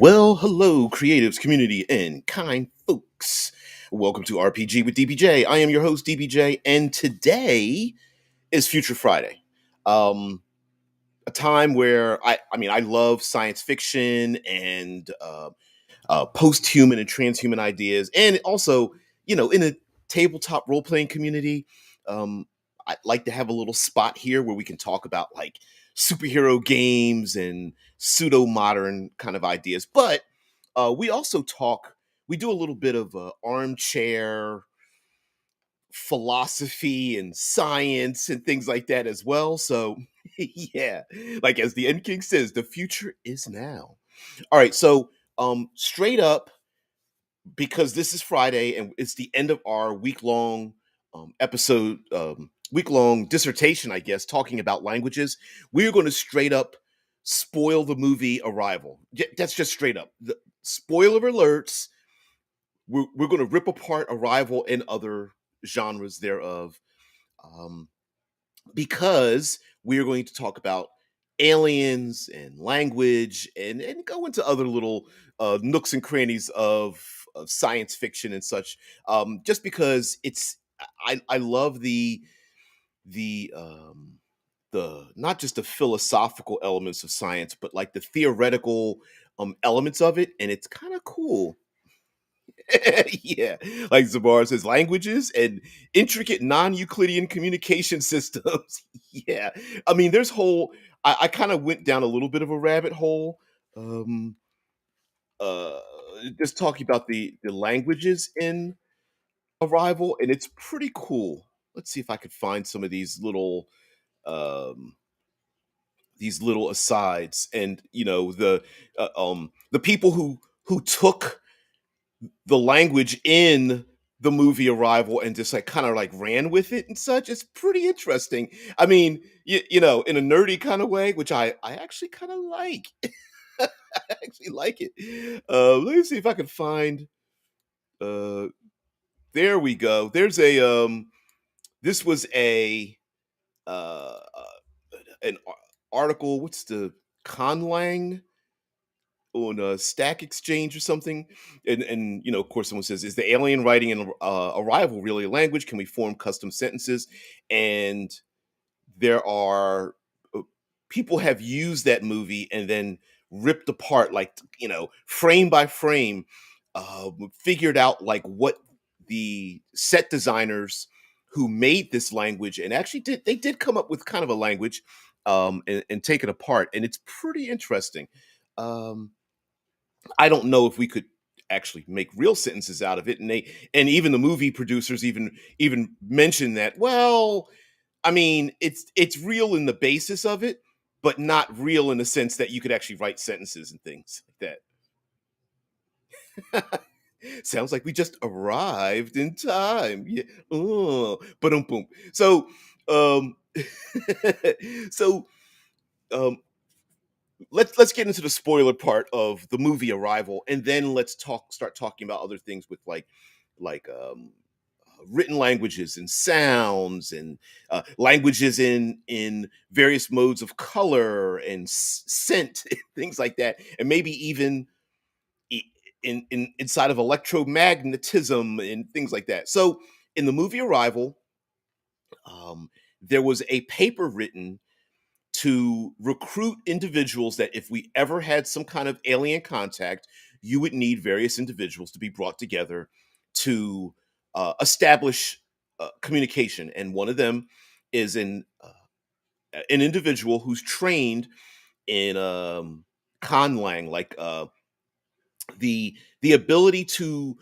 Well, hello, creatives, community, and kind folks. Welcome to RPG with DBJ. I am your host, DBJ, and today is Future Friday. Um, a time where I love science fiction and post-human and transhuman ideas, and also, in a tabletop role-playing community, um, I'd like to have a little spot here where we can talk about like superhero games and pseudo-modern kind of ideas. But we also talk. We do a little bit of armchair philosophy and science and things like that as well. So, yeah, like as the End King says, the future is now. All right, so straight up, because this is Friday and it's the end of our week long dissertation, I guess, talking about languages. We're going to straight up spoil the movie Arrival. That's just straight up. The spoiler alerts. We're going to rip apart Arrival and other genres thereof. Um, because we are going to talk about aliens and language and go into other little nooks and crannies of science fiction and such. Just because I love the the not just the philosophical elements of science, but like the theoretical elements of it, and it's kind of cool. Yeah, like Zabar says, languages and intricate non-Euclidean communication systems. Yeah, I mean, there's whole. I kind of went down a little bit of a rabbit hole, um, uh, just talking about the languages in Arrival, and it's pretty cool. Let's see if I could find some of um, these little asides, and the people who took the language in the movie Arrival and just like kind of like ran with it and such. It's pretty interesting. I mean, in a nerdy kind of way, which I actually kind of like. I actually like it. Let me see if I can find. Uh, there we go. There's a This was a an article. What's the Conlang on a Stack Exchange or something, and of course, someone says, "Is the alien writing in Arrival really a language? Can we form custom sentences?" And there are people have used that movie and then ripped apart, like frame by frame, figured out like what the set designers who made this language and actually did come up with kind of a language, and take it apart, and it's pretty interesting. Um, I don't know if we could actually make real sentences out of it, and even the movie producers even mention that. Well, I mean, it's real in the basis of it, but not real in the sense that you could actually write sentences and things like that. Sounds like we just arrived in time. Yeah. Oh, but boom. So, um, so um, let's get into the spoiler part of the movie Arrival, and then let's start talking about other things with written languages and sounds and languages in various modes of color and scent, things like that, and maybe even i- inside of electromagnetism and things like that. So in the movie Arrival, there was a paper written to recruit individuals that if we ever had some kind of alien contact, you would need various individuals to be brought together to establish communication. And one of them is an individual who's trained in Conlang, like the ability to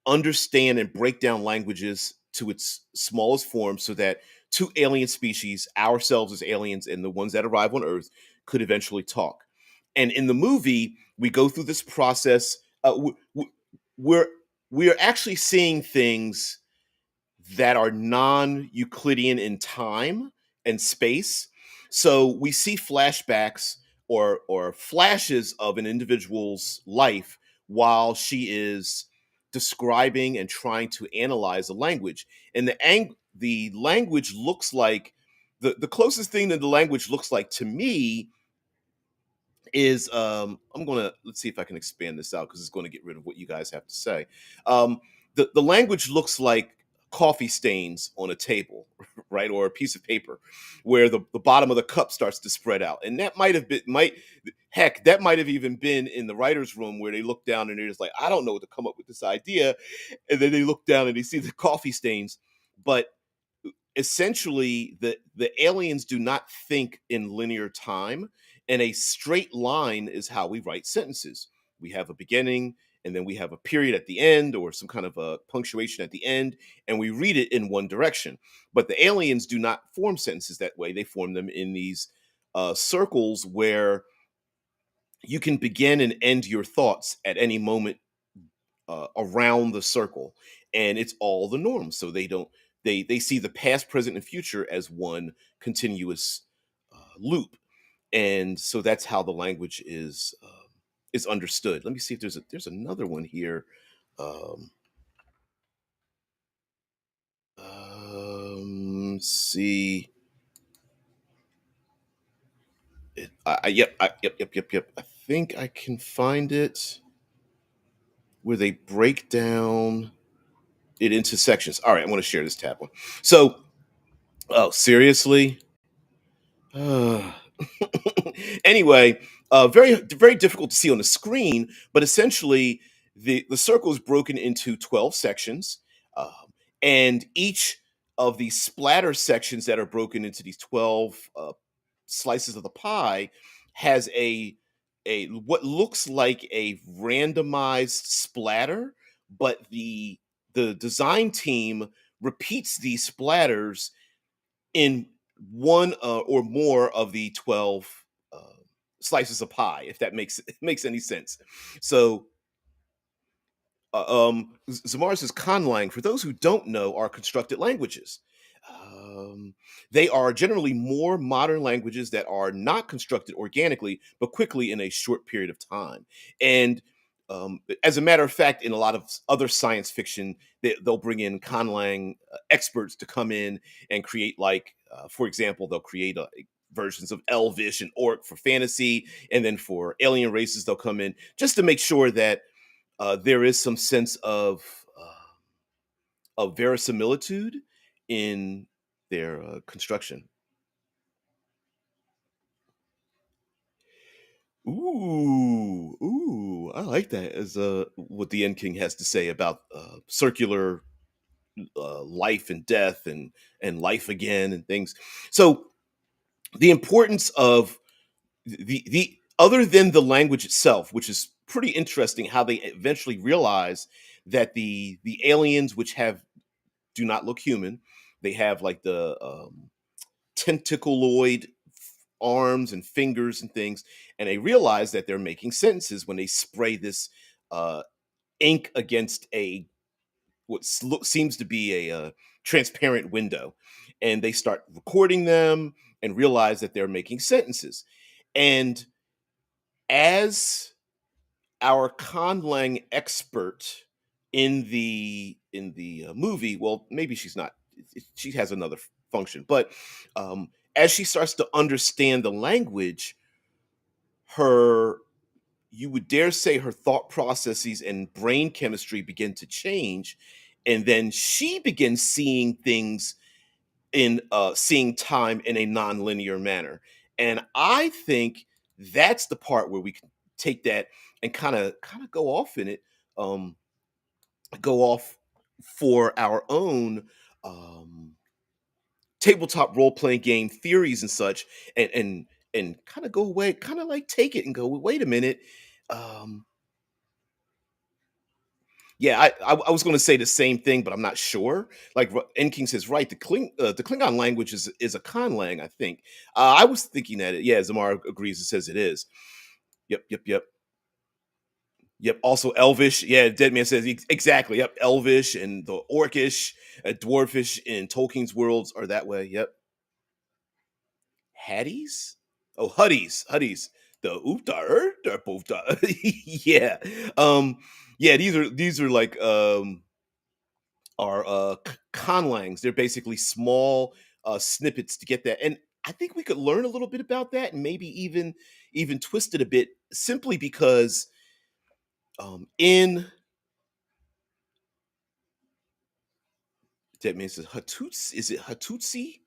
understand and break down languages to its smallest form so that two alien species, ourselves as aliens and the ones that arrive on Earth, could eventually talk. And in the movie, we go through this process. We're we're actually seeing things that are non-Euclidean in time and space. So we see flashbacks or flashes of an individual's life while she is describing and trying to analyze a language. And the language looks like the closest thing that the language looks like to me is I'm gonna let's see if I can expand this out because it's going to get rid of what you guys have to say. Um, the language looks like coffee stains on a table, right, or a piece of paper, where the bottom of the cup starts to spread out, and that might have been might heck that might have even been in the writers' room where they look down and they're just like, I don't know what to come up with this idea, and then they look down and they see the coffee stains, but essentially the aliens do not think in linear time, and a straight line is how we write sentences. We have a beginning, and then we have a period at the end or some kind of a punctuation at the end, and we read it in one direction. But the aliens do not form sentences that way. They form them in these circles where you can begin and end your thoughts at any moment around the circle, and it's all the norm. So they don't they see the past, present, and future as one continuous loop, and so that's how the language is understood. Let me see if there's another one here. Um, see, yep. I think I can find it where they break down it into sections. All right, I want to share this tab one. So, oh, seriously? Uh, anyway, very difficult to see on the screen, but essentially the circle is broken into 12 sections, um, and each of the splatter sections that are broken into these 12 slices of the pie has a what looks like a randomized splatter, but the design team repeats these splatters in one or more of the 12 uh, slices of pie, if that makes makes any sense. So Zamar says Conlang, for those who don't know, are constructed languages. Um, they are generally more modern languages that are not constructed organically, but quickly in a short period of time. And as a matter of fact, in a lot of other science fiction, they'll bring in Conlang experts to come in and create, like, for example, they'll create versions of Elvish and Orc for fantasy, and then for alien races, they'll come in just to make sure that there is some sense of verisimilitude in their construction. Ooh, I like that as what the End King has to say about circular life and death and life again and things. So the importance of the other than the language itself, which is pretty interesting, how they eventually realize that the aliens, which have do not look human. They have like the tentacleoid arms and fingers and things, and they realize that they're making sentences when they spray this uh, ink against a seems to be a transparent window, and they start recording them and realize that they're making sentences. And as our conlang expert in the movie, well, maybe she's not, she has another function, but as she starts to understand the language, her you would dare say her thought processes and brain chemistry begin to change, and then she begins seeing things in seeing time in a non-linear manner. And I think that's the part where we can take that and kind of go off in it, um, go off for our own um, tabletop role-playing game theories and such, and kind of go away, kind of like take it and go, wait a minute. Um, yeah, I was going to say the same thing, but I'm not sure. Like Enking says, right? The Klingon language is a Conlang, I think. I was thinking that yeah, Zamar agrees. It says it is. Yep. Also Elvish. Yeah, Deadman says exactly. Yep, Elvish and the Orcish, Dwarfish in Tolkien's worlds are that way. Yep. Haddies? Oh, Huddies. The Uptar, yeah. Um, yeah, these are like are conlangs. They're basically small snippets to get that. And I think we could learn a little bit about that and maybe even twist it a bit simply because in that means Hatutsi, is it Hatutsi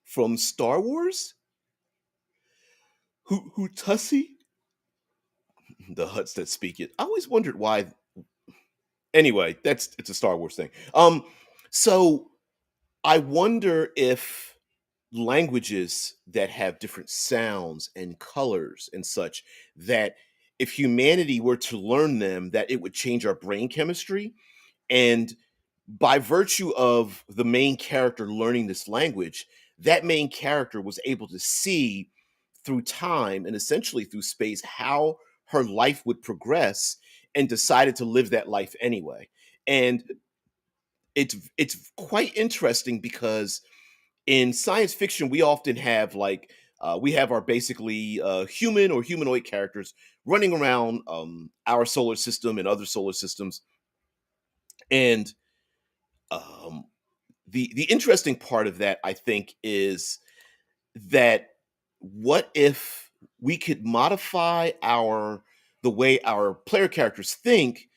from Star Wars? Hutussi? The Huts that speak it. I always wondered why. Anyway, it's a Star Wars thing. So I wonder if languages that have different sounds and colors and such, that if humanity were to learn them, that it would change our brain chemistry. And by virtue of the main character learning this language, that main character was able to see through time and essentially through space how her life would progress, and decided to live that life anyway. And it's quite interesting because in science fiction we often have like we have our basically human or humanoid characters running around our solar system and other solar systems. And um, the interesting part of that, I think, is that what if we could modify our the way our player characters think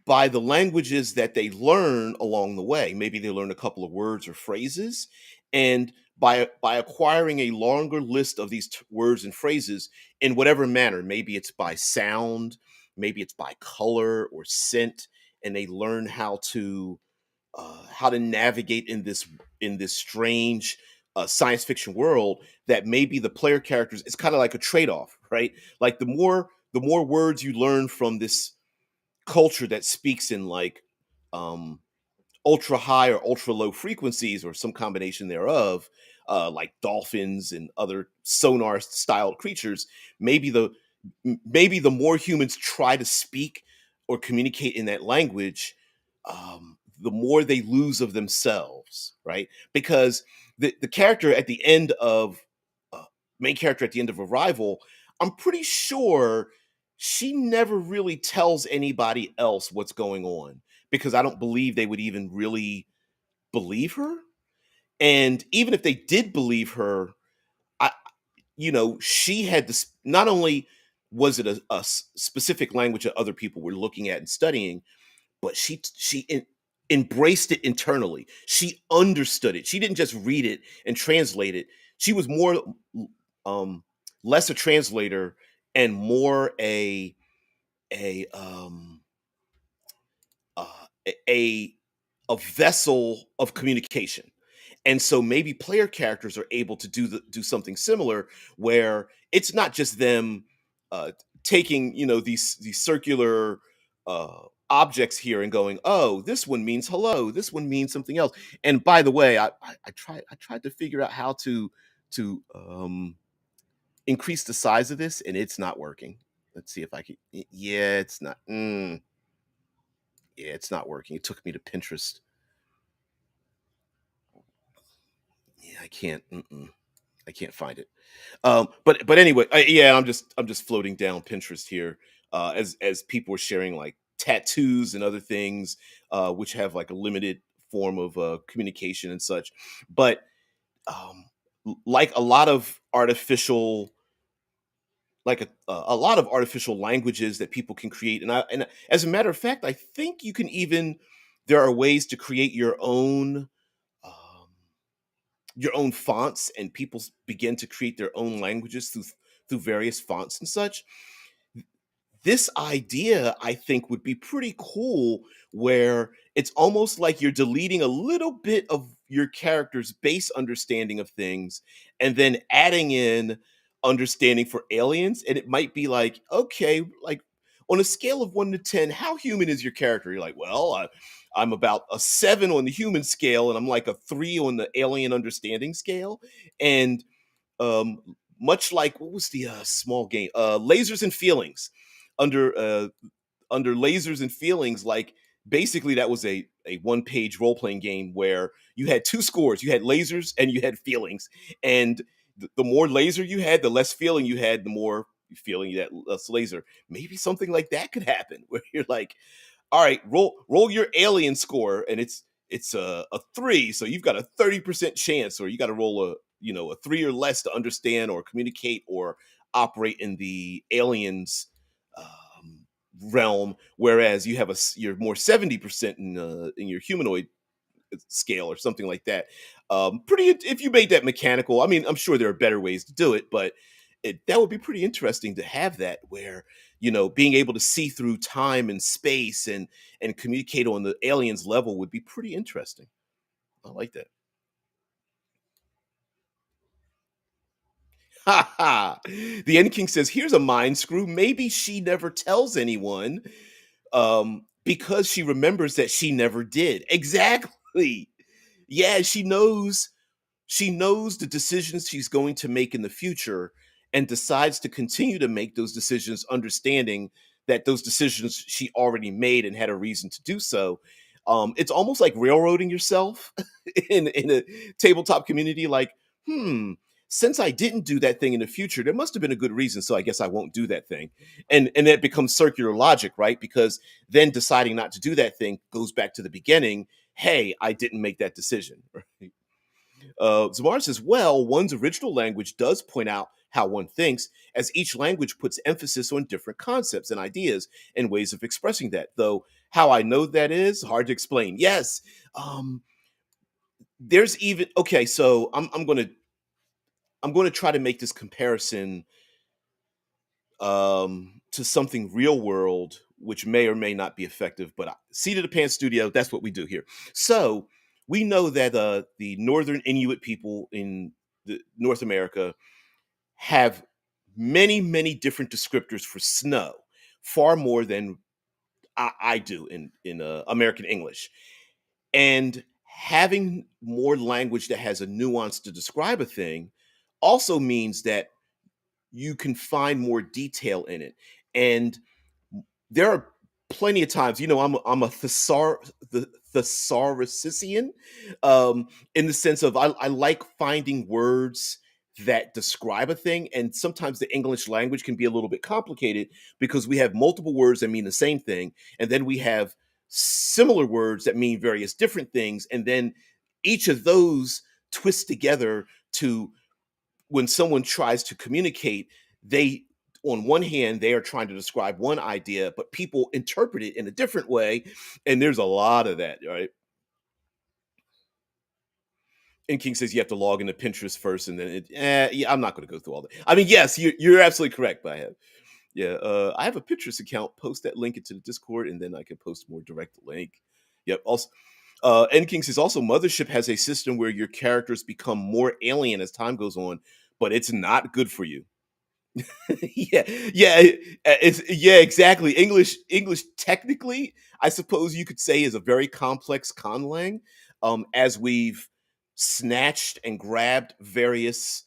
by the languages that they learn along the way. Maybe they learn a couple of words or phrases, and by acquiring a longer list of these words and phrases in whatever manner, maybe it's by sound, maybe it's by color or scent, and they learn how to navigate in this strange science fiction world. That maybe the player characters, it's kind of like a trade-off, right? Like the more words you learn from this culture that speaks in like um ultra high or ultra low frequencies or some combination thereof, like dolphins and other sonar styled creatures, maybe maybe the more humans try to speak or communicate in that language, the more they lose of themselves, right? Because the character at the end of uh, main character at the end of Arrival, I'm pretty sure she never really tells anybody else what's going on, because I don't believe they would even really believe her. And even if they did believe her, I she had this. Not only was it a specific language that other people were looking at and studying, but embraced it internally. She understood it. She didn't just read it and translate it. She was more um less a translator and more a uh, a a vessel of communication. And so maybe player characters are able to do something similar, where it's not just them uh, taking these circular objects here and going, oh, this one means hello, this one means something else. And by the way, I tried to figure out how to increase the size of this, and it's not working. Let's see if I can. Yeah, it's not. Yeah, it's not working. It took me to Pinterest. Yeah, I can't. I can't find it. But anyway, yeah, I'm just floating down Pinterest here, as people are sharing like tattoos and other things, which have like a limited form of communication and such. But um, like a lot of artificial, like a lot of artificial languages that people can create, and as a matter of fact, I think you can even there are ways to create um, your own fonts, and people begin to create their own languages through various fonts and such. This idea, I think, would be pretty cool, where it's almost like you're deleting a little bit of your character's base understanding of things and then adding in understanding for aliens. And it might be like, okay, like on a scale of 1 to 10, how human is your character? You're like, well, I'm about a 7 on the human scale, and I'm like a 3 on the alien understanding scale. And um, much like, what was the small game? Lasers and Feelings. Under under Lasers and Feelings, like basically that was a one-page role-playing game where you had two scores. You had lasers and you had feelings. And the more laser you had, the less feeling you had, the more feeling you had, less laser. Maybe something like that could happen where you're like, all right, roll your alien score, and it's a 3, so you've got a 30% chance, or you got to roll a 3 or less to understand or communicate or operate in the aliens realm, whereas you're more 70% in your humanoid scale or something like that. Pretty if you made that mechanical. I mean, I'm sure there are better ways to do it, but that would be pretty interesting to have that where being able to see through time and space and communicate on the aliens level would be pretty interesting. I like that. Ha ha. The End King says, "Here's a mind screw. Maybe she never tells anyone, because she remembers that she never did." Exactly. Yeah, she knows the decisions she's going to make in the future and decides to continue to make those decisions, understanding that those decisions she already made and had a reason to do so. It's almost like railroading yourself in a tabletop community. Like, hmm, since I didn't do that thing in the future, there must have been a good reason. So I guess I won't do that thing, and that becomes circular logic, right? Because then deciding not to do that thing goes back to the beginning. Hey, I didn't make that decision. Right? Zamar says, well, one's original language does point out how one thinks, as each language puts emphasis on different concepts and ideas and ways of expressing that. Though how I know that is hard to explain. Yes, um, there's even okay. So I'm gonna try to make this comparison to something real world, which may or may not be effective. But seat of the pants studio, that's what we do here. So we know that the northern Inuit people in North America have many, many different descriptors for snow, far more than I do in American English. And having more language that has a nuance to describe a thing also means that you can find more detail in it. And there are plenty of times, I'm a the thesaurusician, in the sense of I like finding words that describe a thing, and sometimes the English language can be a little bit complicated because we have multiple words that mean the same thing, and then we have similar words that mean various different things, and then each of those twist together to when someone tries to communicate, they on one hand they are trying to describe one idea, but people interpret it in a different way, and there's a lot of that, right? And King says you have to log into Pinterest first, and then yeah, I'm not going to go through all that. I mean, yes, you're absolutely correct, but I have a Pinterest account. Post that link into the Discord, and then I can post more direct link. Yep. Also, N King says also Mothership has a system where your characters become more alien as time goes on, but it's not good for you. Yeah, yeah, it's yeah, exactly. English technically, I suppose you could say is a very complex conlang. As we've snatched and grabbed various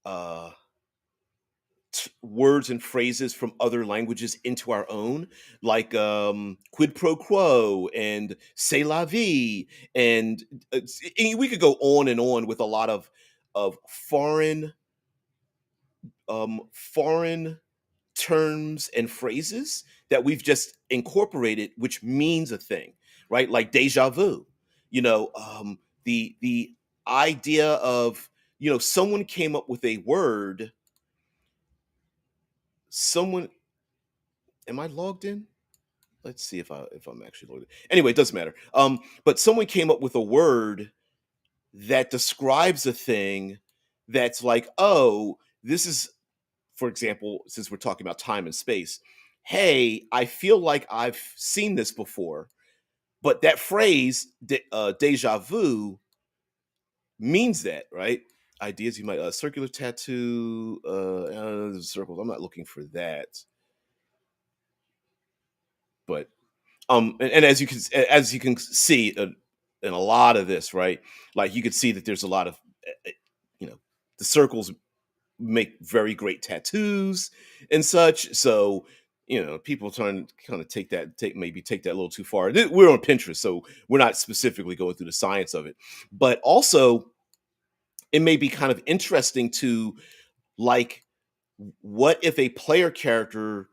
uh words and phrases from other languages into our own, like quid pro quo and c'est la vie, and we could go on and on with a lot of foreign terms and phrases that we've just incorporated, which means a thing, right? Like deja vu. The idea of someone came up with a word. Someone, am I logged in? Let's see if I'm actually logged in. Anyway, it doesn't matter. But someone came up with a word that describes a thing that's like, oh, this is, for example, since we're talking about time and space, hey, I feel like I've seen this before, but that phrase, deja vu, means that, right? Ideas you might, circular tattoo, circles. I'm not looking for that, but and as you can see, in a lot of this, right? Like you could see that there's a lot of, you know, the circles make very great tattoos and such. So people trying to kind of take that a little too far. We're on Pinterest, so we're not specifically going through the science of it, but also it may be kind of interesting to like, what if a player character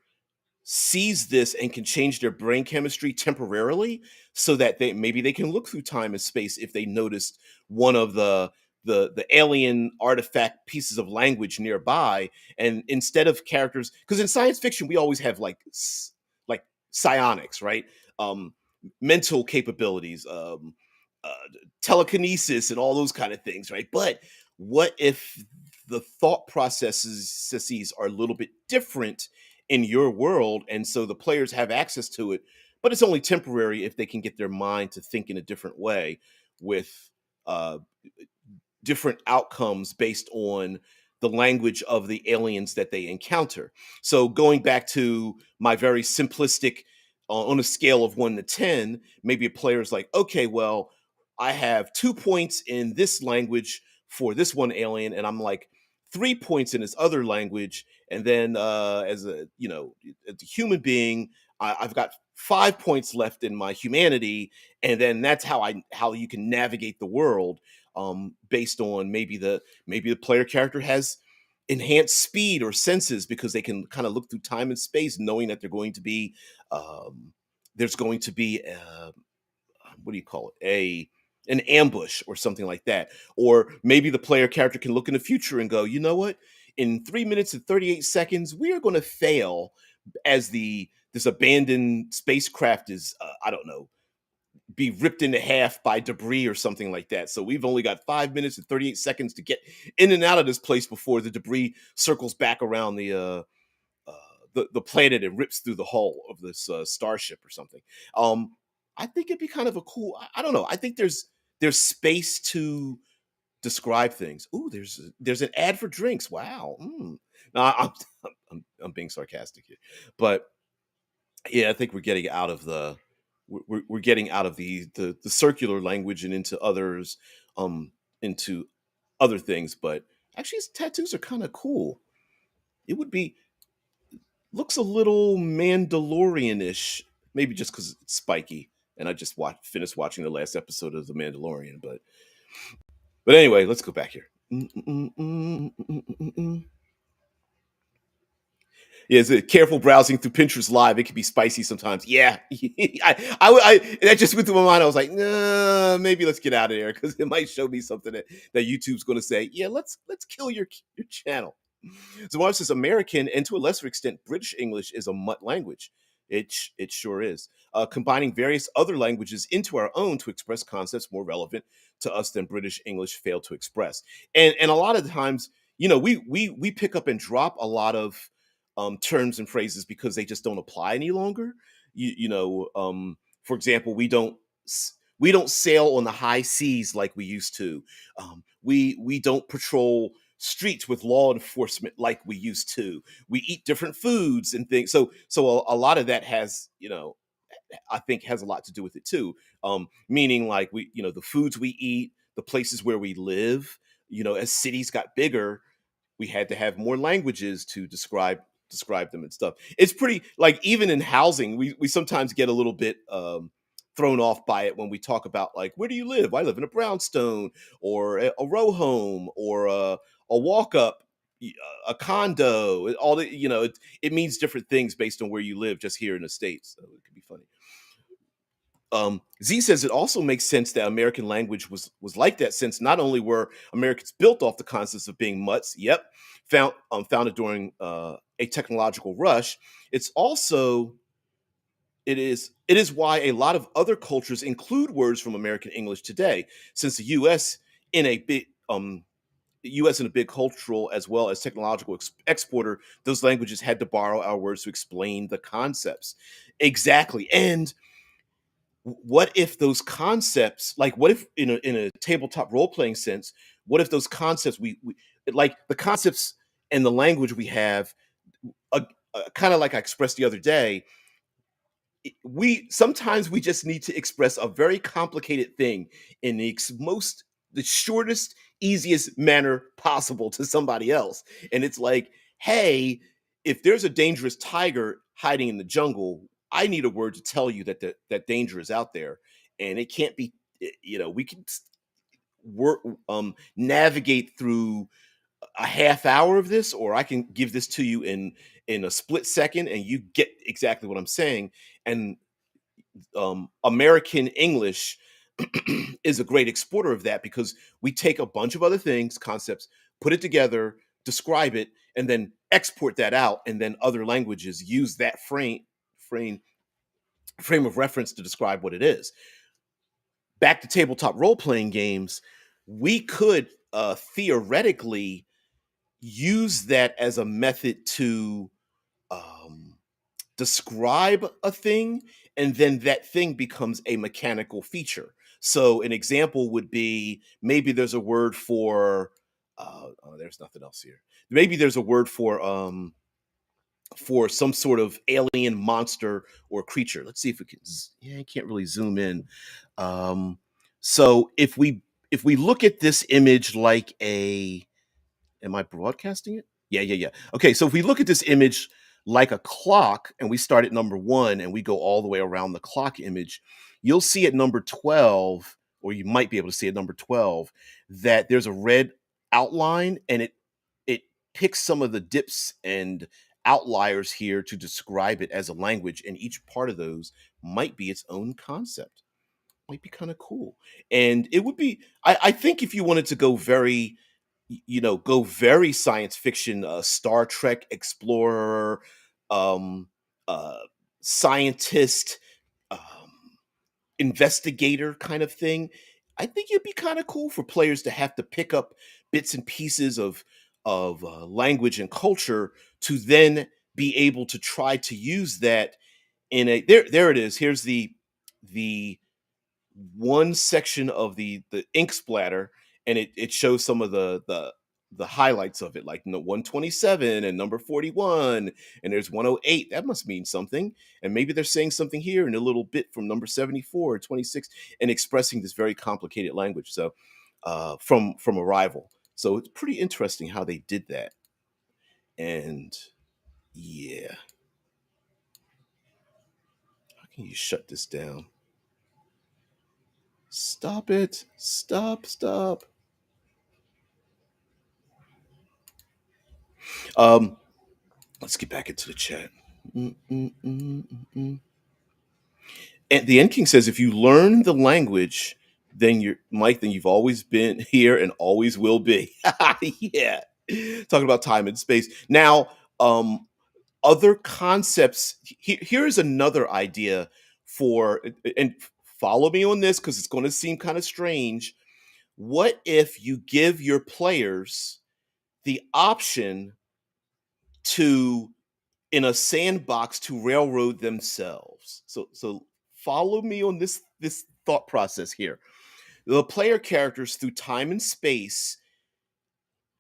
sees this and can change their brain chemistry temporarily so that they can look through time and space if they noticed one of the the alien artifact pieces of language nearby, and instead of characters, because in science fiction we always have like psionics, right? um Mental capabilities, uh, telekinesis and all those kind of things, right? But what if the thought processes are a little bit different in your world, and so the players have access to it, but it's only temporary if they can get their mind to think in a different way, with uh, different outcomes based on the language of the aliens that they encounter. So going back to my very simplistic, on a scale of 1 to 10, maybe a player's like, okay, well, I have 2 points in this language for this one alien, and I'm like 3 points in this other language, and then as a, as a human being, I've got 5 points left in my humanity, and then that's how you can navigate the world, based on maybe the player character has enhanced speed or senses because they can kind of look through time and space, knowing that um, there's going to be what do you call it, a an ambush or something like that. Or maybe the player character can look in the future and go, you know what, in 3 minutes and 38 seconds we are going to fail, as the this abandoned spacecraft is, I don't know, be ripped into half by debris or something like that. So we've only got 5 minutes and 38 seconds to get in and out of this place before the debris circles back around uh, the planet and rips through the hull of this starship or something. Um, I think it'd be kind of a cool. I don't know. I think there's space to describe things. Ooh, there's an ad for drinks. Wow. Mm. No, I'm being sarcastic here, but yeah, I think we're getting out of we're getting out of the circular language and into others, into other things. But actually, his tattoos are kind of cool. It would be looks a little Mandalorian-ish, maybe just because it's spiky. And I just finished watching the last episode of The Mandalorian, but anyway, let's go back here. Yeah, is it careful browsing through Pinterest Live? It can be spicy sometimes. Yeah, that just went through my mind. I was like, nah, maybe let's get out of there because it might show me something that YouTube's going to say. Yeah, let's kill your channel. Zawar says American and to a lesser extent British English is a mutt language. It sure is. Combining various other languages into our own to express concepts more relevant to us than British English failed to express. And a lot of the times, we pick up and drop a lot of terms and phrases because they just don't apply any longer. For example, we don't sail on the high seas like we used to. We don't patrol streets with law enforcement like we used to. We eat different foods and things. So a lot of that has, I think has a lot to do with it too. Meaning like the foods we eat, the places where we live. As cities got bigger, we had to have more languages to describe them and stuff. It's pretty, like, even in housing, we sometimes get a little bit thrown off by it when we talk about, like, where do you live? I live in a brownstone, or a row home, or a walk up, a condo. All the it means different things based on where you live, just here in the states. So it could be funny. Z says it also makes sense that American language was like that, since not only were Americans built off the concepts of being mutts, yep, founded during a technological rush. It's also it is why a lot of other cultures include words from American English today, since the in a big U.S. in a big cultural as well as technological exporter, those languages had to borrow our words to explain the concepts. Exactly, and what if those concepts, like, what if in a tabletop role playing sense, what if those concepts we like the concepts and the language we have, uh, kind of like I expressed the other day, we sometimes we just need to express a very complicated thing in the shortest, easiest manner possible to somebody else. And it's like, hey, if there's a dangerous tiger hiding in the jungle, I need a word to tell you that danger is out there, and it can't be. We can work, navigate through a half hour of this, or I can give this to you in a split second, and you get exactly what I'm saying. And American English is a great exporter of that because we take a bunch of other things, concepts, put it together, describe it, and then export that out, and then other languages use that frame frame of reference to describe what it is. Back to tabletop role playing games, we could theoretically use that as a method to um, describe a thing, and then that thing becomes a mechanical feature. So an example would be maybe there's a word for oh, there's nothing else here. Maybe there's a word for some sort of alien monster or creature. Let's see if we can. Yeah, I can't really zoom in. Um, so if we look at this image like a, am I broadcasting it? Yeah, yeah, yeah. Okay, so if we look at this image like a clock and we start at number 1 and we go all the way around the clock image, you'll see at number 12, or you might be able to see at number 12, that there's a red outline, and it picks some of the dips and outliers here to describe it as a language, and each part of those might be its own concept. Might be kind of cool. And it would be, I think if you wanted to go very, go very science fiction, Star Trek explorer, um, uh, scientist, um, investigator kind of thing, I think it'd be kind of cool for players to have to pick up bits and pieces of language and culture to then be able to try to use that in a, there it is. Here's the one section of the ink splatter, and it shows some of the highlights of it, like 127 and number 41, and there's 108. That must mean something, and maybe they're saying something here in a little bit from number 74 or 26, and expressing this very complicated language. So from Arrival. So it's pretty interesting how they did that. And yeah, how can you shut this down? Stop it. Stop. um Let's get back into the chat. Mm, mm, mm, mm, mm. And the End King says, if you learn the language, then you're Mike, then you've always been here and always will be. Yeah. Talking about time and space. Now, other concepts. Here's another idea for, and follow me on this because it's going to seem kind of strange. What if you give your players the option to, in a sandbox, to railroad themselves? So follow me on this thought process here. The player characters through time and space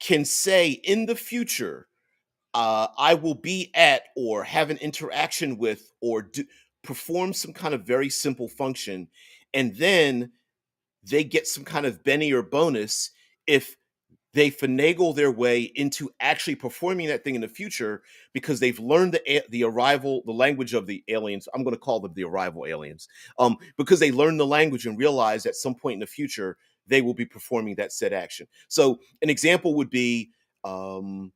can say in the future, I will be at or have an interaction with or perform some kind of very simple function, and then they get some kind of Benny or bonus if they finagle their way into actually performing that thing in the future because they've learned the language of the aliens. I'm going to call them the arrival aliens, because they learned the language and realize at some point in the future they will be performing that said action. So an example would be, um,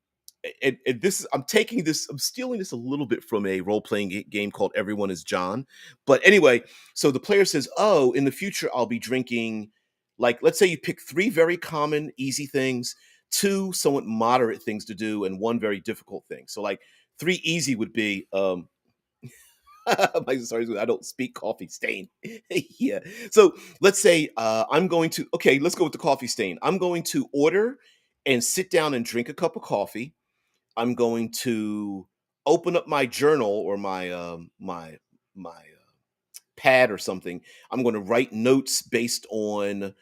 and this is, I'm stealing this a little bit from a role playing game called Everyone is John. But anyway, so the player says, "Oh, in the future I'll be drinking." Like, let's say you pick 3 very common, easy things, 2 somewhat moderate things to do, and 1 very difficult thing. So, like, 3 easy would be, my sorry, I don't speak coffee stain. Yeah. So let's say I'm going to, okay, let's go with the coffee stain. I'm going to order and sit down and drink a cup of coffee. I'm going to open up my journal or my pad or something. I'm going to write notes based on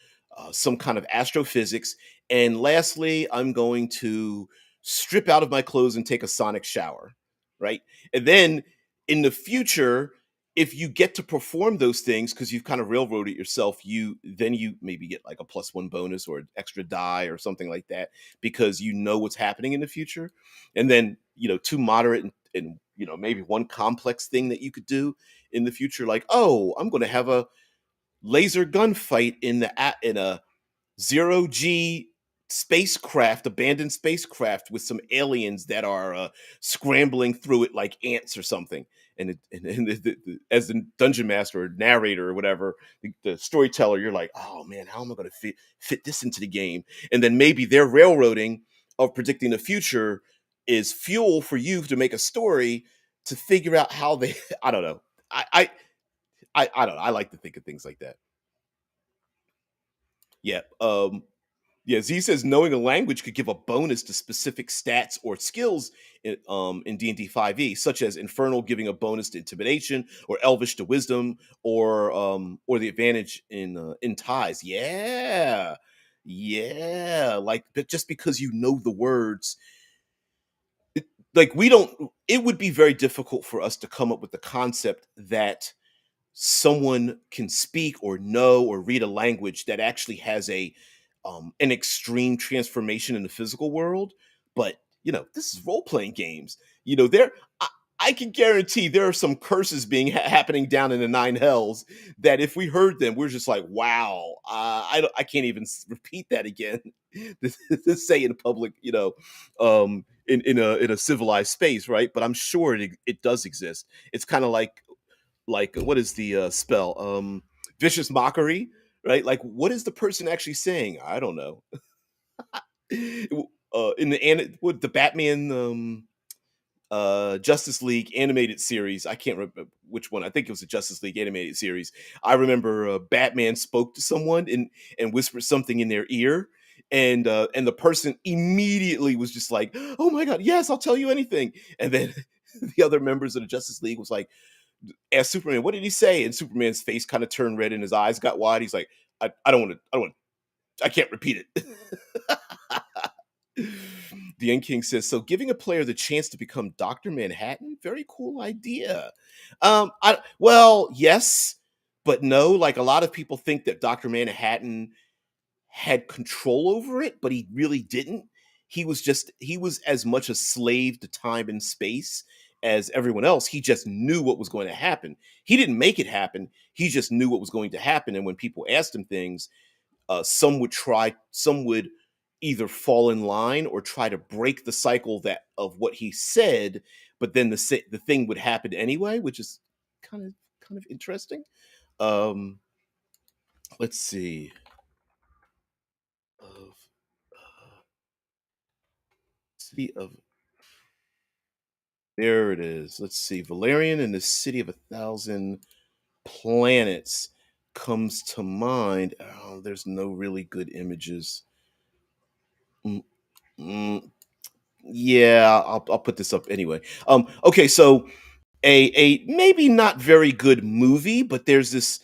some kind of astrophysics. And lastly, I'm going to strip out of my clothes and take a sonic shower, right? And then in the future, if you get to perform those things because you've kind of railroaded yourself, you maybe get like a +1 bonus or an extra die or something like that because you know what's happening in the future. And then, 2 moderate and maybe 1 complex thing that you could do in the future, like, oh, I'm going to have a laser gunfight in a 0G spacecraft, abandoned spacecraft, with some aliens that are scrambling through it like ants or something. and as the dungeon master or narrator or whatever, the storyteller, you're like, oh man, how am I going to fit this into the game? And then maybe their railroading of predicting the future is fuel for you to make a story to figure out how they. I don't know. I I I don't know. I like to think of things like that. Yeah. Yeah, Z says knowing a language could give a bonus to specific stats or skills in D&D 5e, such as Infernal giving a bonus to intimidation, or Elvish to wisdom, or the advantage in ties. Yeah, yeah, like but just because you know the words, like we don't. It would be very difficult for us to come up with the concept that someone can speak or know or read a language that actually has a an extreme transformation in the physical world. But this is role playing games. There I, I can guarantee there are some curses being happening down in the nine hells that if we heard them, we're just like, wow, I can't even repeat that again. to say in public, in a civilized space, right? But I'm sure it does exist. It's kind of like what is the spell vicious mockery, right? Like what is the person actually saying? I don't know. In with the Batman Justice League animated series, I can't remember which one. I think it was the Justice League animated series. I remember Batman spoke to someone and whispered something in their ear, and the person immediately was just like, oh my god, yes, I'll tell you anything. And then the other members of the Justice League was like, asked Superman, "What did he say?" And Superman's face kind of turned red and his eyes got wide. He's like, I don't want to. I don't want. I can't repeat it." The End King says, "So giving a player the chance to become Doctor Manhattan, very cool idea." Well, yes, but no. Like a lot of people think that Doctor Manhattan had control over it, but he really didn't. He was as much a slave to time and space as everyone else. He just knew what was going to happen. He didn't make it happen. He just knew what was going to happen. And when people asked him things, some would either fall in line or try to break the cycle that of what he said, but then the thing would happen anyway, which is kind of kind of interesting. Um, let's see. Of city of There it is. Let's see. Valerian and the City of a Thousand Planets comes to mind. Oh, there's no really good images. Mm, mm, yeah, I'll put this up anyway. Okay, so a maybe not very good movie, but there's this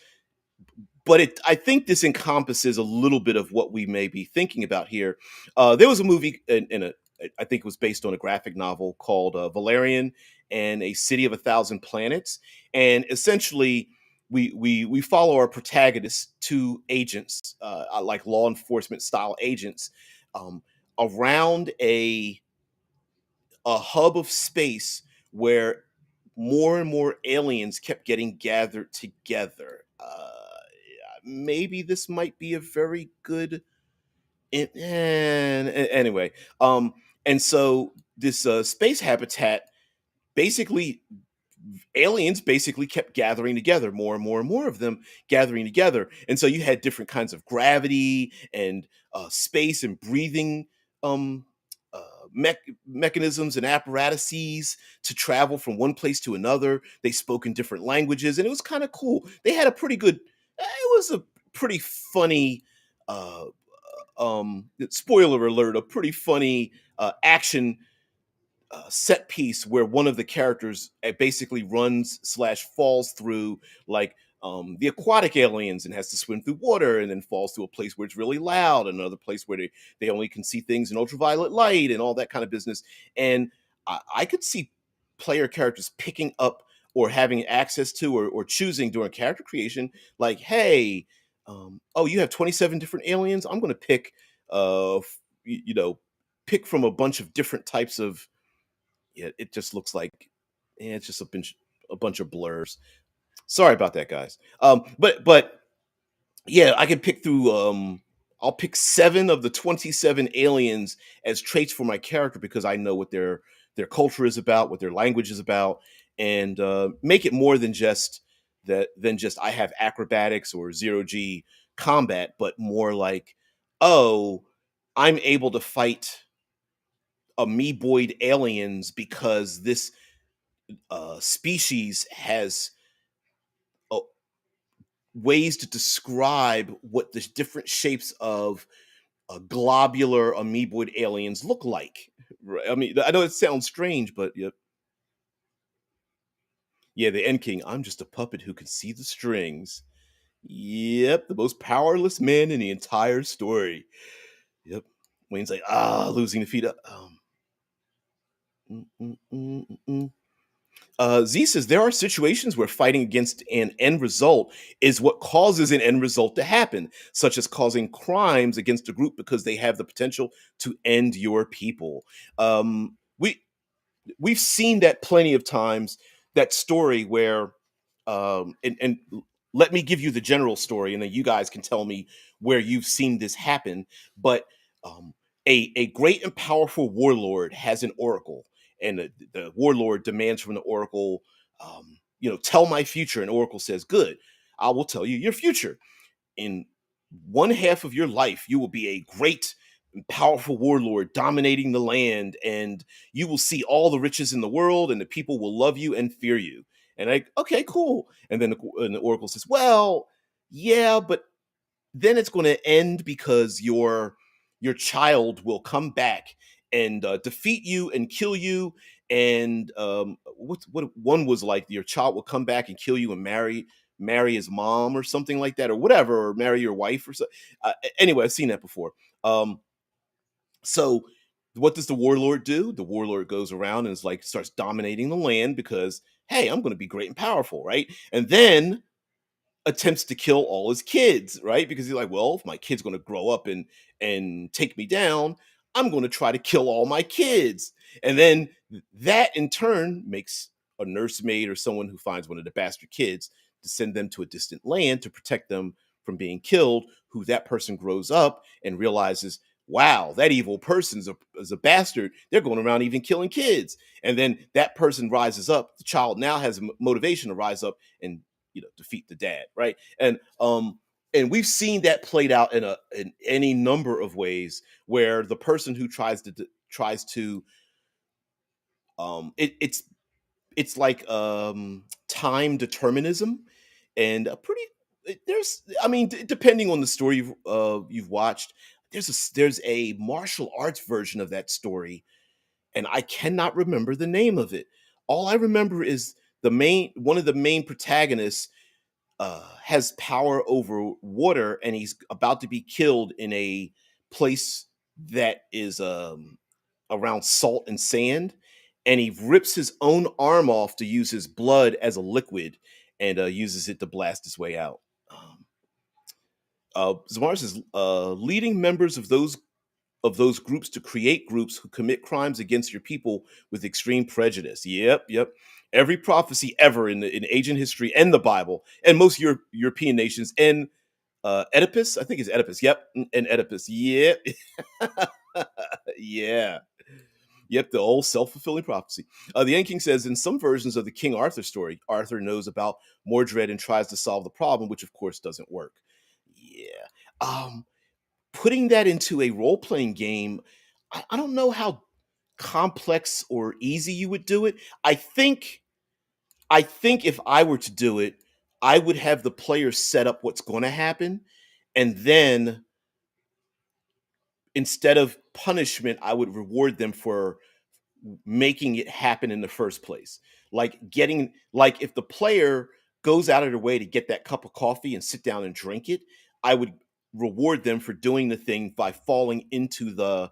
but I think this encompasses a little bit of what we may be thinking about here. There was a movie I think it was based on a graphic novel called Valerian and a City of a Thousand Planets, and essentially we follow our protagonists, two agents, like law enforcement style agents, um, around a hub of space where more and more aliens kept getting gathered together. Maybe this might be a very good. Anyway, and so this space habitat basically aliens basically kept gathering together, more and more and more of them gathering together, and so you had different kinds of gravity and space and breathing um uh, mechanisms and apparatuses to travel from one place to another. They spoke in different languages, and it was kind of cool. They had a pretty good it was a pretty funny uh spoiler alert, a pretty funny action set piece where one of the characters basically runs slash falls through like the aquatic aliens and has to swim through water, and then falls to a place where it's really loud, and another place where they only can see things in ultraviolet light and all that kind of business. And I could see player characters picking up or having access to or choosing during character creation, like, hey, oh, you have 27 different aliens. I'm going to pick, you know, pick from a bunch of different types of. Yeah, it just looks like it's just a bunch of blurs. Sorry about that, guys. But yeah, I can pick through. I'll pick 7 of the 27 aliens as traits for my character because I know what their culture is about, what their language is about, and make it more than just I have acrobatics or zero G combat, but more like, oh, I'm able to fight amoeboid aliens because this species has uh, ways to describe what the different shapes of globular amoeboid aliens look like. Right? I mean, I know it sounds strange, but yeah, yeah, the End King. I'm just a puppet who can see the strings. Yep, the most powerless man in the entire story. Yep. Wayne's like, losing the feet up. Mm, mm, mm, mm, mm. Z says there are situations where fighting against an end result is what causes an end result to happen, such as causing crimes against a group because they have the potential to end your people. We we've seen that plenty of times. That story where, and let me give you the general story, and then you guys can tell me where you've seen this happen. But um, a great and powerful warlord has an oracle, and the warlord demands from the oracle, tell my future. And oracle says, "Good, I will tell you your future. In one half of your life, you will be a great and powerful warlord dominating the land, and you will see all the riches in the world, and the people will love you and fear you." And I, okay, cool. And then the oracle says, "Well, yeah, but then it's going to end because your child will come back and defeat you and kill you. And what one was like, your child will come back and kill you and marry his mom or something like that, or whatever, or marry your wife or so." Anyway, I've seen that before. um so what does the warlord do? The warlord goes around and is like, starts dominating the land because, hey, I'm going to be great and powerful, right? And then attempts to kill all his kids, right? Because he's like, well, if my kid's going to grow up and take me down, I'm going to try to kill all my kids. And then that in turn makes a nursemaid or someone who finds one of the bastard kids to send them to a distant land to protect them from being killed, who that person grows up and realizes, wow, that evil person is a bastard. They're going around even killing kids. And then that person rises up. The child now has a motivation to rise up and, defeat the dad, right? And we've seen that played out in any number of ways, where the person who tries to it's like time determinism. And a pretty there's I mean, depending on the story you've watched, there's a martial arts version of that story, and I cannot remember the name of it. All I remember is the main one of the main protagonists has power over water, and he's about to be killed in a place that is around salt and sand, and he rips his own arm off to use his blood as a liquid, and uses it to blast his way out. Zamar says, leading members of those groups to create groups who commit crimes against your people with extreme prejudice. Yep, yep. Every prophecy ever in ancient history and the Bible and most European nations, and Oedipus, I think it's Oedipus. Yep, and Oedipus. Yep, yeah, yep. The old self-fulfilling prophecy. The End King says, in some versions of the King Arthur story, Arthur knows about Mordred and tries to solve the problem, which of course doesn't work. Yeah. Putting that into a role-playing game, I don't know how complex or easy you would do it. I think if I were to do it, I would have the players set up what's going to happen, and then instead of punishment, I would reward them for making it happen in the first place. Like if the player goes out of their way to get that cup of coffee and sit down and drink it, I would reward them for doing the thing by falling into the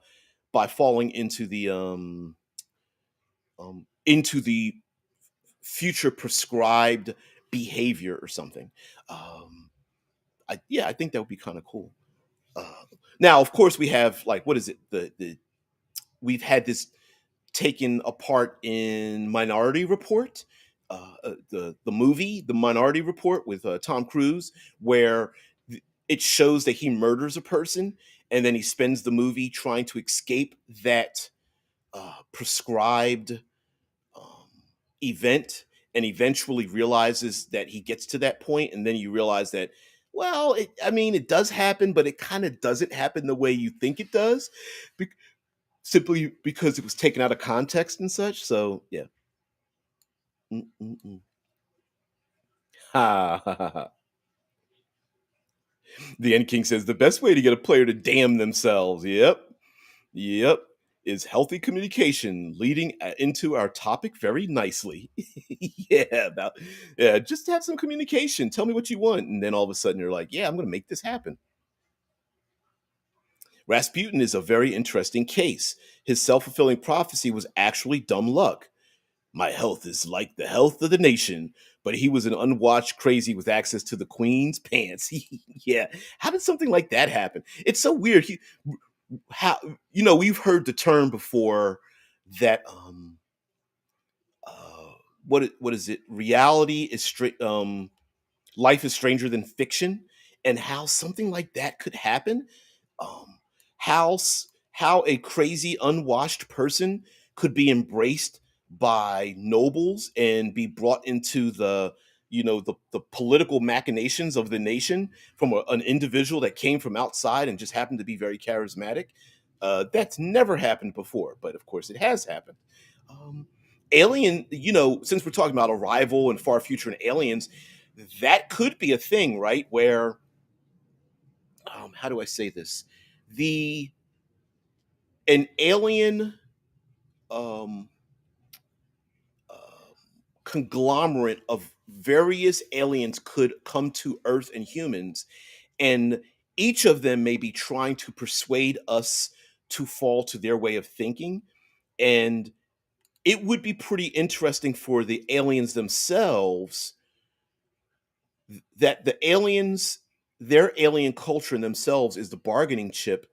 future prescribed behavior or something. I think that would be kind of cool. Uh, Now, of course, we have, like, what is it? The We've had this taken apart in Minority Report, the movie, The Minority Report with Tom Cruise, where it shows that he murders a person, and then he spends the movie trying to escape that prescribed um, event, and eventually realizes that he gets to that point, and then you realize that, well, I mean, it does happen, but it kind of doesn't happen the way you think it does, be- simply because it was taken out of context and such. So yeah. Mm-mm-mm. Ha, ha, ha, ha. The End King says the best way to get a player to damn themselves. Yep. Yep. Is healthy communication, leading into our topic very nicely. Yeah, yeah, just have some communication. Tell me what you want. And then all of a sudden you're like, yeah, I'm going to make this happen. Rasputin is a very interesting case. His self fulfilling prophecy was actually dumb luck. My health is like the health of the nation, but he was an unwatched crazy with access to the queen's pants. Yeah. How did something like that happen? It's so weird. How, we've heard the term before that uh what is it? Reality is straight life is stranger than fiction, and how something like that could happen. um how a crazy unwashed person could be embraced by nobles and be brought into the political machinations of the nation from an individual that came from outside and just happened to be very charismatic. That's never happened before, but of course it has happened. um, Alien, since we're talking about Arrival and Far Future and Aliens, that could be a thing, right? Where, how do I say this? The An alien um, uh, conglomerate of various aliens could come to Earth and humans, and each of them may be trying to persuade us to fall to their way of thinking. And it would be pretty interesting for the aliens themselves, that the aliens, their alien culture in themselves is the bargaining chip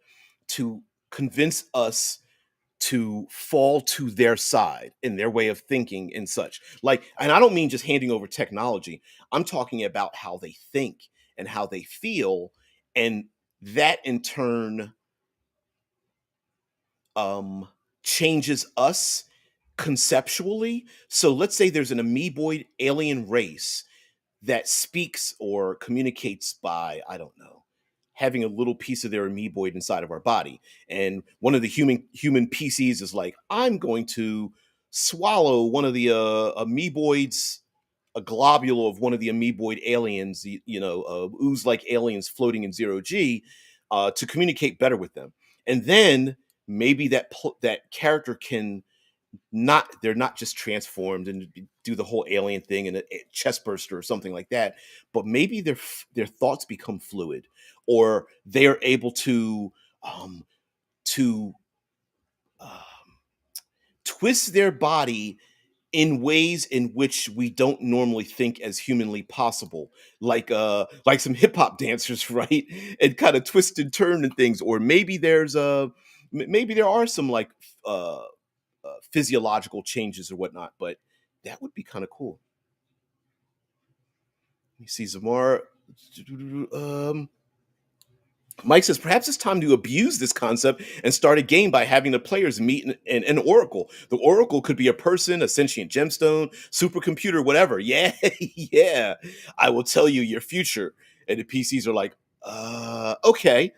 to convince us to fall to their side in their way of thinking and such. Like, and I don't mean just handing over technology. I'm talking about how they think and how they feel, and that in turn um changes us conceptually. So let's say there's an amoeboid alien race that speaks or communicates by, I don't know, having a little piece of their amoeboid inside of our body. And one of the human PCs is like, I'm going to swallow one of the amoeboids, a globule of one of the amoeboid aliens, ooze like aliens floating in zero G, to communicate better with them. And then maybe that character can not they're not just transformed and do the whole alien thing and a chest burster or something like that, but maybe their thoughts become fluid, or they are able um to um, twist their body in ways in which we don't normally think as humanly possible, like some hip hop dancers, right? And kind of twist and turn and things. Or maybe maybe there are some like uh physiological changes or whatnot, but that would be kind of cool. Let me see, Zamar. Um, Mike says perhaps it's time to abuse this concept and start a game by having the players meet an oracle. The oracle could be a person, a sentient gemstone, supercomputer, whatever. Yeah, yeah. I will tell you your future. And the PCs are like, okay.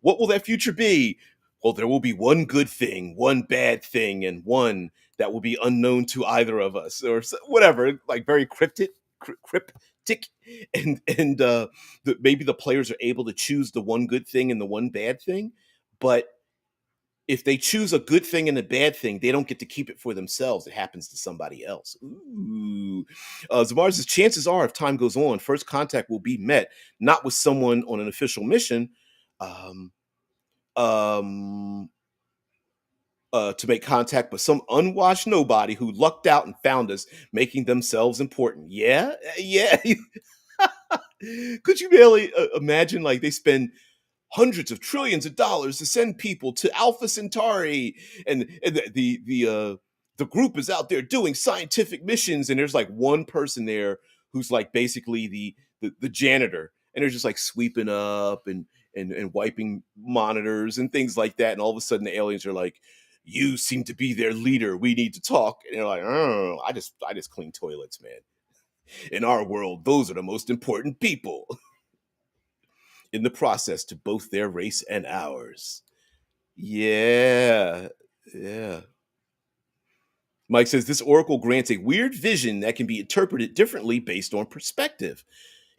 What will that future be? Well, there will be one good thing, one bad thing, and one that will be unknown to either of us, or whatever. Like very cryptic, and maybe the players are able to choose the one good thing and the one bad thing. But if they choose a good thing and a bad thing, they don't get to keep it for themselves. It happens to somebody else. Ooh. Zamar says, chances are, if time goes on, first contact will be met, not with someone on an official mission, um, um, to make contact, but some unwashed nobody who lucked out and found us, making themselves important. Yeah, yeah. Could you barely imagine? Like they spend hundreds of trillions of dollars to send people to Alpha Centauri, and the group is out there doing scientific missions, and there's like one person there who's like basically the janitor, and they're just like sweeping up and wiping monitors and things like that, and all of a sudden the aliens are like, You seem to be their leader. We need to talk. And they're like, oh, I just clean toilets, man. In our world, those are the most important people in the process to both their race and ours. Yeah. Yeah. Mike says this oracle grants a weird vision that can be interpreted differently based on perspective.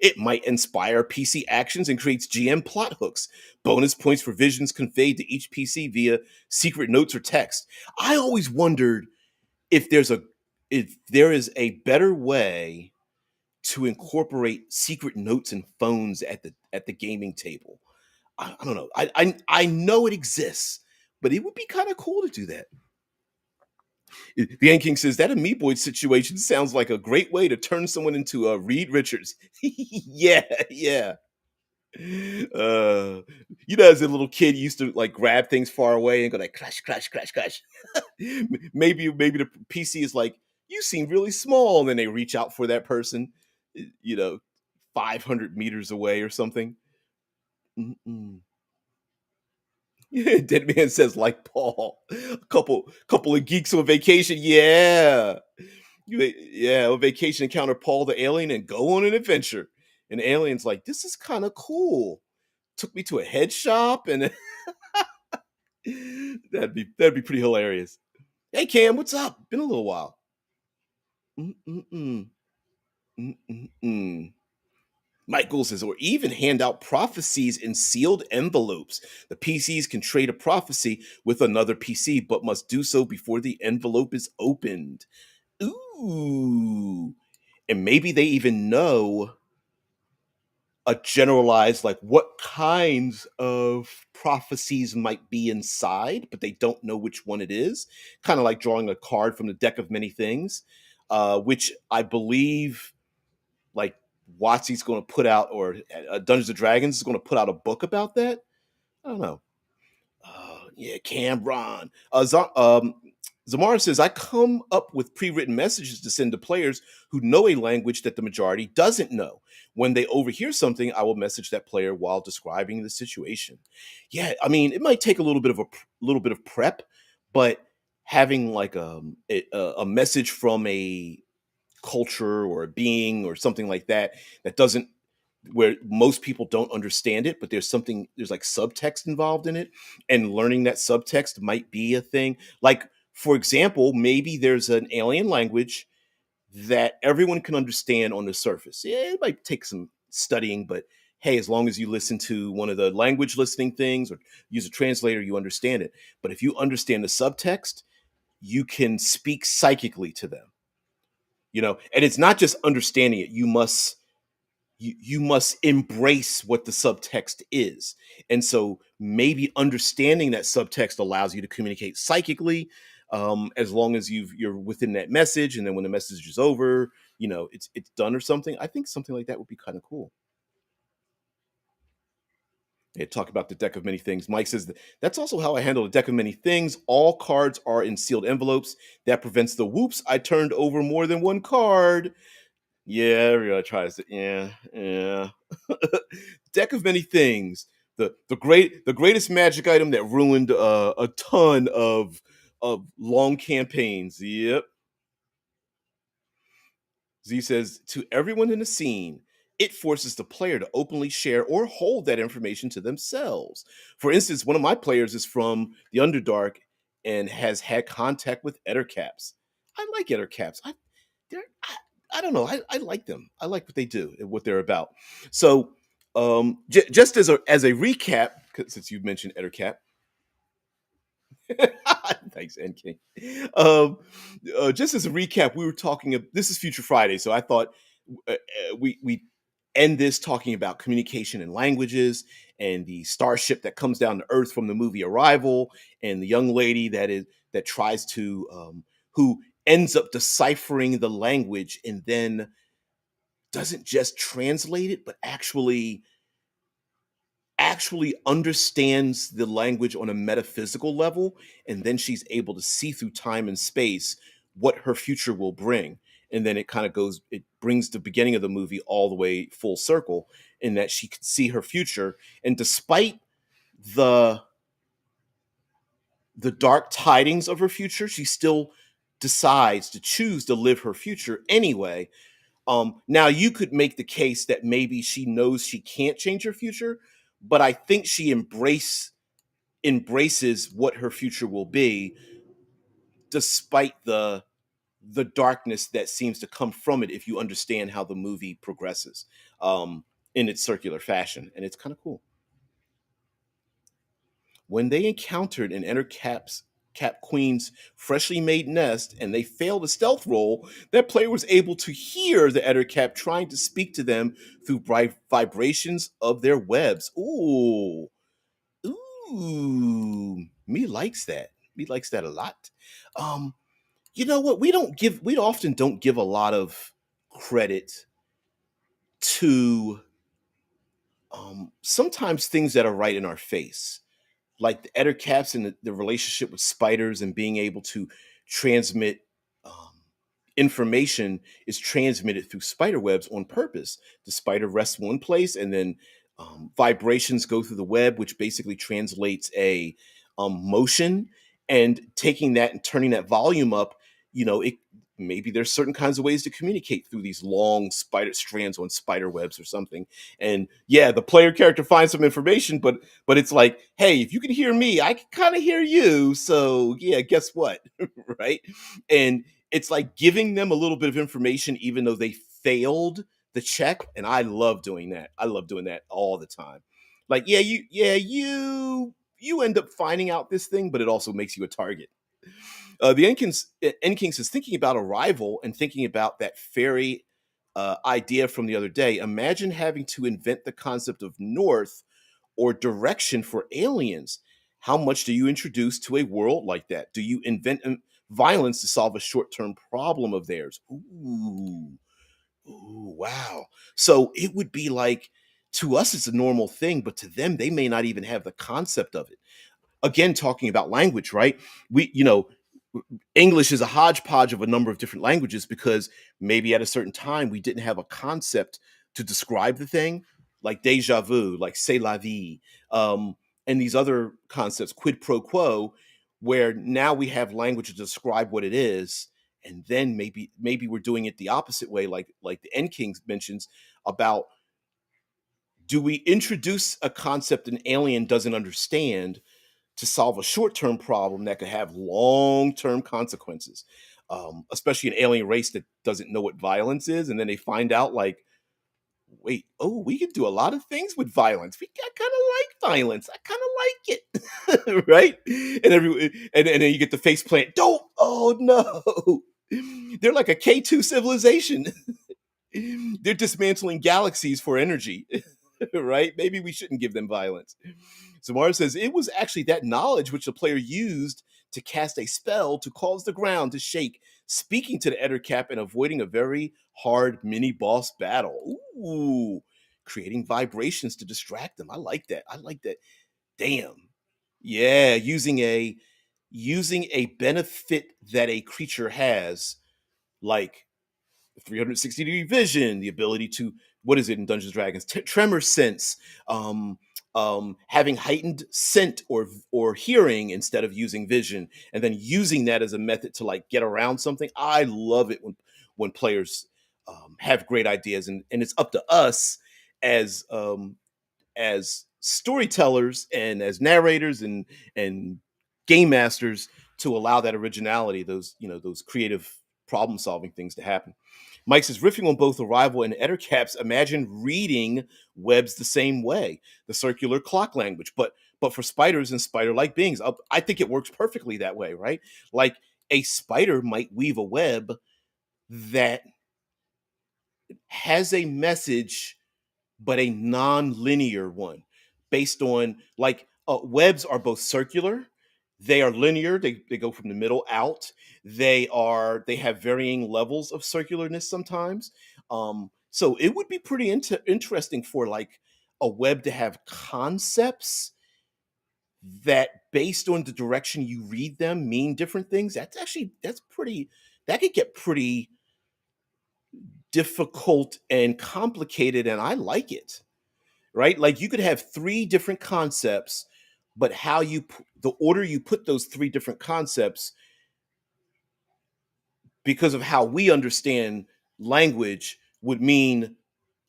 It might inspire PC actions and creates GM plot hooks. Bonus points for visions conveyed to each PC via secret notes or text. I always wondered if there is a better way to incorporate secret notes and phones at the gaming table. I don't know. I know it exists, but it would be kind of cool to do that. The Ant King says that Amiiboid situation sounds like a great way to turn someone into a Reed Richards. Yeah, yeah. As a little kid, you used to like grab things far away and go like crash, crash, crash, crash. Maybe the PC is like, you seem really small, and then they reach out for that person, you know, 500 meters away or something. Mm-mm. Dead man says like Paul. A couple of geeks on vacation. Yeah. Yeah, on vacation encounter Paul the alien and go on an adventure. And the alien's like, this is kind of cool. Took me to a head shop and that'd be pretty hilarious. Hey Cam, what's up? Been a little while. Mm-mm-mm. Mm-mm-mm. Michael says, or even hand out prophecies in sealed envelopes. The PCs can trade a prophecy with another PC, but must do so before the envelope is opened. Ooh. And maybe they even know a generalized, like what kinds of prophecies might be inside, but they don't know which one it is. Kind of like drawing a card from the deck of many things, which I believe like Watsy's going to put out, or Dungeons and Dragons is going to put out a book about that. I don't know. Yeah, Cambron. Zamara says, I come up with pre written messages to send to players who know a language that the majority doesn't know. When they overhear something, I will message that player while describing the situation. Yeah, I mean, it might take a little bit of prep, but having like a message from a culture or a being or something like that that doesn't where most people don't understand it, but there's like subtext involved in it, and learning that subtext might be a thing. Like, for example, maybe there's an alien language that everyone can understand on the surface. Yeah, it might take some studying, but hey, as long as you listen to one of the language listening things or use a translator, you understand it. But if you understand the subtext, you can speak psychically to them, and it's not just understanding it. You must embrace what the subtext is. And so maybe understanding that subtext allows you to communicate psychically, as long as you're within that message, and then when the message is over, it's done or something. I think something like that would be kind of cool. Yeah, talk about the deck of many things. Mike says that's also how I handle the deck of many things. All cards are in sealed envelopes. That prevents the whoops. I turned over more than one card. Yeah, everybody tries to. Yeah, yeah. Deck of many things. The greatest magic item that ruined a ton of long campaigns. Yep. Z says to everyone in the scene, it forces the player to openly share or hold that information to themselves. For instance, one of my players is from the Underdark and has had contact with Ettercaps. I like Ettercaps. I don't know. I like them. I like what they do and what they're about. So, just as a recap, since you mentioned Ettercap, thanks, NK. Um, just as a recap, we were talking. This is Future Friday, so I thought we end this talking about communication and languages, and the starship that comes down to Earth from the movie Arrival, and the young lady that tries to who ends up deciphering the language and then doesn't just translate it, but actually understands the language on a metaphysical level, and then she's able to see through time and space what her future will bring. And then it brings the beginning of the movie all the way full circle, in that she could see her future. And despite the the dark tidings of her future, she still decides to choose to live her future anyway. Now you could make the case that maybe she knows she can't change her future, but I think she embraces what her future will be, despite the darkness that seems to come from it if you understand how the movie progresses um, in its circular fashion, and it's kind of cool. When they encountered and entered Cap Queen's freshly made nest and they failed a stealth roll, that player was able to hear the Ettercap trying to speak to them through bright vibrations of their webs. Ooh, ooh, me likes that. Me likes that a lot. Um, you know what? We often don't give a lot of credit to sometimes things that are right in our face, like the Ettercaps and the relationship with spiders and being able to transmit um, information is transmitted through spider webs on purpose. The spider rests one place, and then vibrations go through the web, which basically translates a motion. And taking that and turning that volume up, it maybe there's certain kinds of ways to communicate through these long spider strands on spider webs or something. And yeah, the player character finds some information, but it's like, hey, if you can hear me, I can kind of hear you. So yeah, guess what? Right? And it's like giving them a little bit of information, even though they failed the check. And I love doing that. I love doing that all the time. Like, you end up finding out this thing, but it also makes you a target. The Enkins is thinking about arrival and thinking about that fairy idea from the other day. Imagine having to invent the concept of north or direction for aliens. How much do you introduce to a world like that? Do you invent violence to solve a short term problem of theirs? Ooh, ooh, wow. So it would be like, to us, it's a normal thing, but to them, they may not even have the concept of it. Again, talking about language, right? English is a hodgepodge of a number of different languages because maybe at a certain time we didn't have a concept to describe the thing, like deja vu, like c'est la vie, um, and these other concepts, quid pro quo, where now we have language to describe what it is, and then maybe we're doing it the opposite way, like the N King mentions about, do we introduce a concept an alien doesn't understand to solve a short-term problem that could have long-term consequences, especially an alien race that doesn't know what violence is, and then they find out, like, wait, oh, we can do a lot of things with violence. I kind of like violence. I kind of like it, right? And then you get the face plant. Don't. Oh no, they're like a K2 civilization. They're dismantling galaxies for energy, right? Maybe we shouldn't give them violence. Samara says it was actually that knowledge which the player used to cast a spell to cause the ground to shake, speaking to the Ettercap and avoiding a very hard mini boss battle. Ooh, creating vibrations to distract them. I like that. I like that. Damn. Yeah, using a benefit that a creature has, like 360-degree vision, the ability to, what is it in Dungeons and Dragons? Tremor sense, um, having heightened scent or hearing instead of using vision, and then using that as a method to like get around something. I love it when players have great ideas, and it's up to us as storytellers and as narrators and game masters to allow that originality, those creative problem solving things to happen. Mike says, riffing on both Arrival and Ettercaps, imagine reading webs the same way, the circular clock language, but for spiders and spider-like beings. I think it works perfectly that way, right? Like a spider might weave a web that has a message, but a non-linear one, based on, like, webs are both circular, they are linear, they go from the middle out, they have varying levels of circularness sometimes. So it would be pretty interesting for like a web to have concepts that, based on the direction you read them, mean different things. That could get pretty difficult and complicated, and I like it. Right? Like you could have three different concepts, but how you the order you put those three different concepts, because of how we understand language, would mean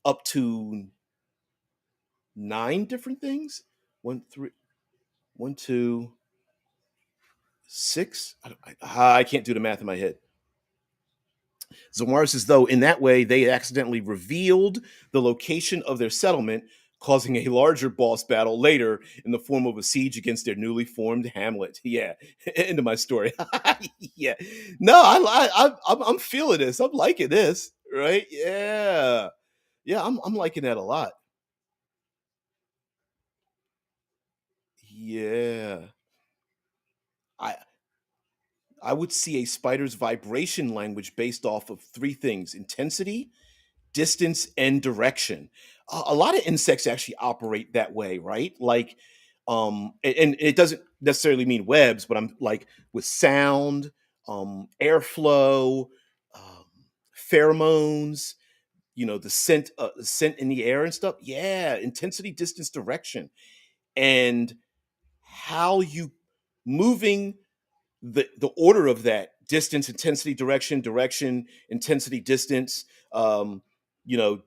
up to nine different things. One, three, one, two, six. I can't do the math in my head. Zamar says, though, in that way, they accidentally revealed the location of their settlement, causing a larger boss battle later in the form of a siege against their newly formed hamlet. Yeah, end of my story. Yeah, no, I'm feeling this. I'm liking this. Right? Yeah, yeah, I'm liking that a lot. Yeah, I I would see a spider's vibration language based off of three things: intensity, distance, and direction. A lot of insects actually operate that way, right? Like, and it doesn't necessarily mean webs, but I'm like with sound, airflow, um, pheromones, the scent in the air and stuff. Yeah, intensity, distance, direction, and how you moving the order of that: distance, intensity, direction, intensity, distance,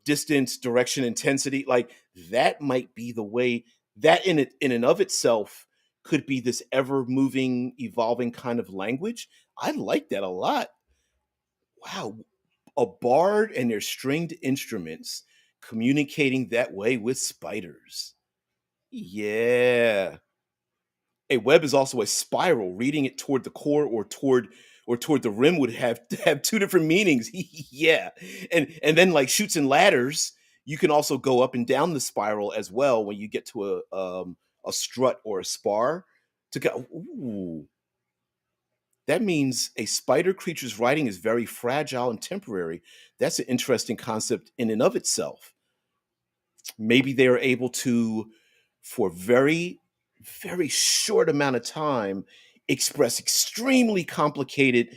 distance, direction, intensity, like that might be the way that in and of itself could be this ever moving, evolving kind of language. I like that a lot. Wow, a bard and their stringed instruments communicating that way with spiders. Yeah. A web is also a spiral. Reading it toward the core or toward the rim would have two different meanings. Yeah, and then like shoots and ladders, you can also go up and down the spiral as well when you get to a strut or a spar. To go, ooh, that means a spider creature's writing is very fragile and temporary. That's an interesting concept in and of itself. Maybe they are able to, for very short amount of time, express extremely complicated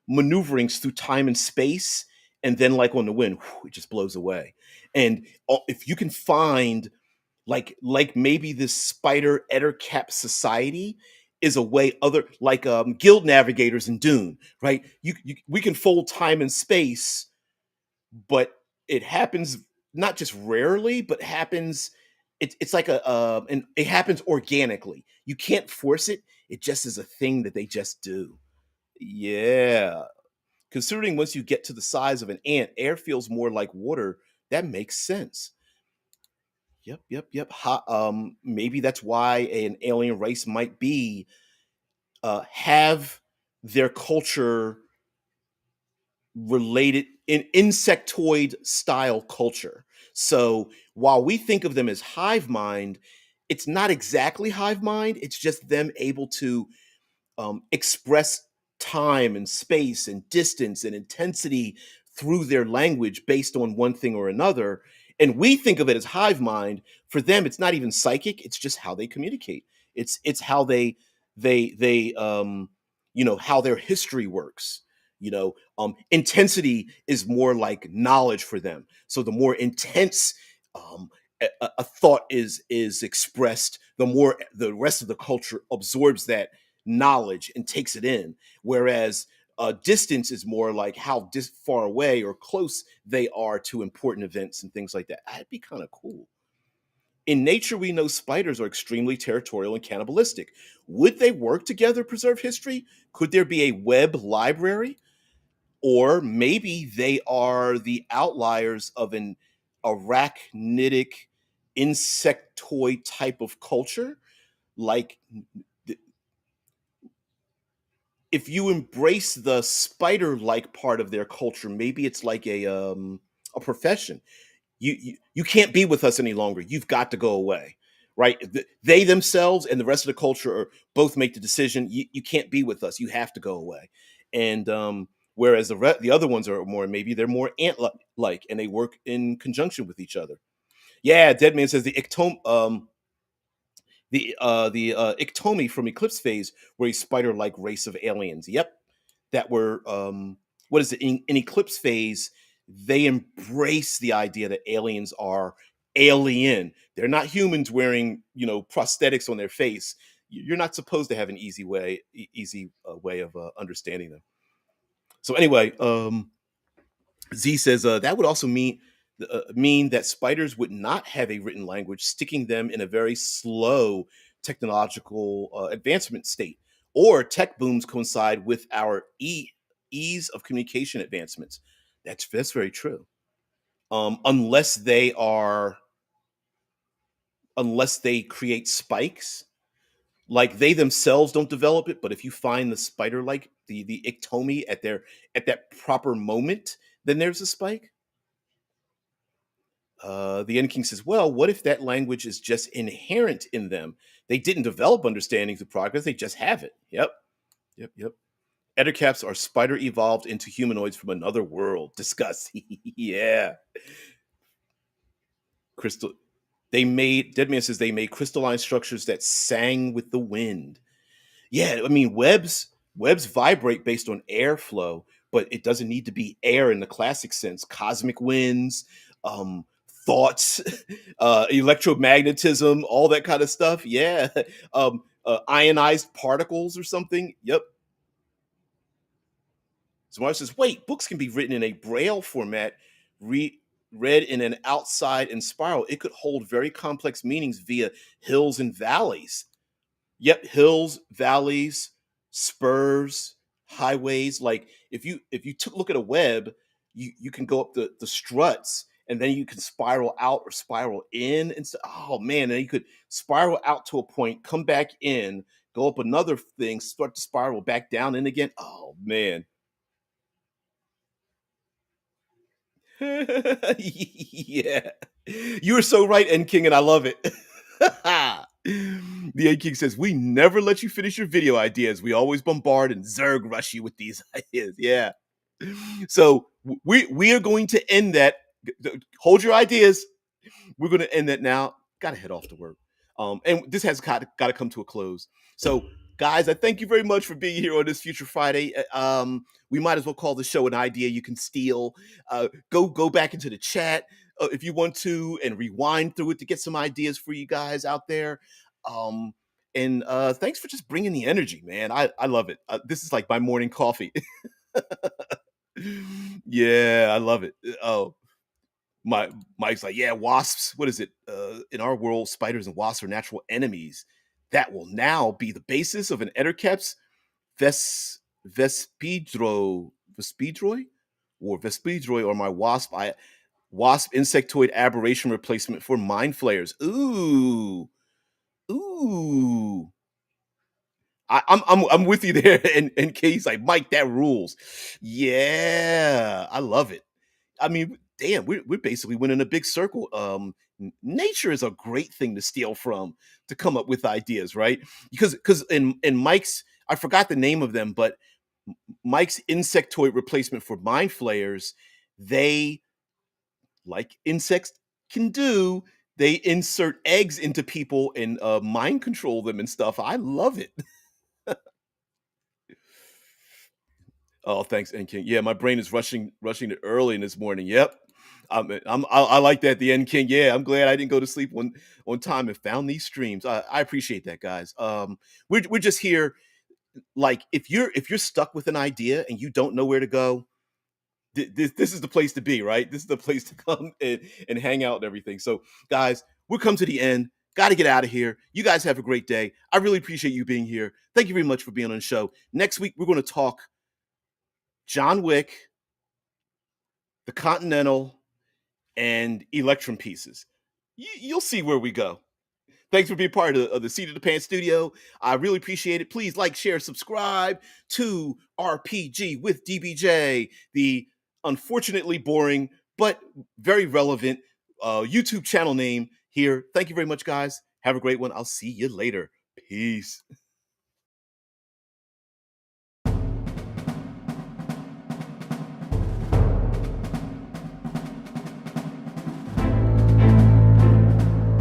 maneuverings through time and space, and then like on the wind, whew, it just blows away. And if you can find like maybe this spider ettercap society is a way, other like guild navigators in Dune, right? We can fold time and space, but it happens not just rarely, but happens. It's like and it happens organically. You can't force it. It just is a thing that they just do. Yeah. Considering once you get to the size of an ant, air feels more like water. That makes sense. Yep. Maybe that's why an alien race might be have their culture related in insectoid style culture. So while we think of them as hive mind, it's not exactly hive mind. It's just them able to express time and space and distance and intensity through their language based on one thing or another. And we think of it as hive mind. For them, it's not even psychic. It's just how they communicate. It's how they how their history works. Intensity is more like knowledge for them. So the more intense a thought is expressed, the more the rest of the culture absorbs that knowledge and takes it in. Whereas distance is more like how far away or close they are to important events and things like that. That'd be kind of cool. In nature, we know spiders are extremely territorial and cannibalistic. Would they work together to preserve history? Could there be a web library? Or maybe they are the outliers of an arachnidic insectoid type of culture. Like if you embrace the spider-like part of their culture, maybe it's like a profession. You can't be with us any longer. You've got to go away, right? They themselves and the rest of the culture both make the decision. You can't be with us. You have to go away. And whereas the other ones are more, maybe they're more ant-like and they work in conjunction with each other. Yeah, Deadman says the Iktomi from Eclipse Phase were a spider-like race of aliens. Yep, that were what is it in Eclipse Phase? They embrace the idea that aliens are alien. They're not humans wearing prosthetics on their face. You're not supposed to have an easy way of understanding them. So anyway, Z says that would also mean that spiders would not have a written language, sticking them in a very slow technological advancement state. Or tech booms coincide with our ease of communication advancements. That's very true. Unless they create spikes, like they themselves don't develop it, but if you find the spider like the ictomy at that proper moment, then there's a spike. The End King says, well, what if that language is just inherent in them? They didn't develop understanding through progress, they just have it. Yep, yep, yep. Ettercaps are spider evolved into humanoids from another world. Discuss. Yeah. Crystal. Deadman says they made crystalline structures that sang with the wind. Yeah, I mean webs vibrate based on airflow, but it doesn't need to be air in the classic sense. Cosmic winds, um, thoughts, electromagnetism, all that kind of stuff. Yeah, ionized particles or something. Yep. Zamar says, "Wait, books can be written in a braille format, re- read in an outside and spiral. It could hold very complex meanings via hills and valleys." Yep, hills, valleys, spurs, highways. Like if you took look at a web, you can go up the struts and then you can spiral out or spiral in and so, oh man, and you could spiral out to a point, come back in, go up another thing, start to spiral back down in again. Oh man. Yeah. You are so right, N King, and I love it. The N King says, we never let you finish your video ideas. We always bombard and Zerg rush you with these ideas. Yeah. So we are going to end that. Hold your ideas. We're going to end that now. Got to head off to work. And this has got to come to a close. So, guys, I thank you very much for being here on this Future Friday. We might as well call the show an idea you can steal. Go back into the chat if you want to and rewind through it to get some ideas for you guys out there. And thanks for just bringing the energy, man. I love it. This is like my morning coffee. Yeah, I love it. Oh, Mike's like, yeah, wasps. What is it? In our world, spiders and wasps are natural enemies. That will now be the basis of an Etterkep's Vespidroi or Vespidroi or my wasp insectoid aberration replacement for mind flayers. Ooh, ooh. I'm with you there, and Katie's like, Mike, that rules. Yeah, I love it. I mean, damn, we're basically winning a big circle. Nature is a great thing to steal from to come up with ideas, right? Because in Mike's, I forgot the name of them, but Mike's insectoid replacement for mind flayers, they like insects can do. They insert eggs into people and mind control them and stuff. I love it. Oh, thanks, N King. Yeah, my brain is rushing it early in this morning. Yep. I like that, the N King. Yeah, I'm glad I didn't go to sleep on time and found these streams. I appreciate that, guys. We're just here. Like if you're stuck with an idea and you don't know where to go, this is the place to be, right? This is the place to come and hang out and everything. So, guys, we'll come to the end. Got to get out of here. You guys have a great day. I really appreciate you being here. Thank you very much for being on the show. Next week, we're going to talk John Wick, the Continental, and Electrum pieces. You'll see where we go. Thanks for being part of the Seat of the Pants studio. I really appreciate it. Please like, share, subscribe to RPG with DBJ, the unfortunately boring but very relevant YouTube channel name here. Thank you very much, guys. Have a great one. I'll see you later. Peace.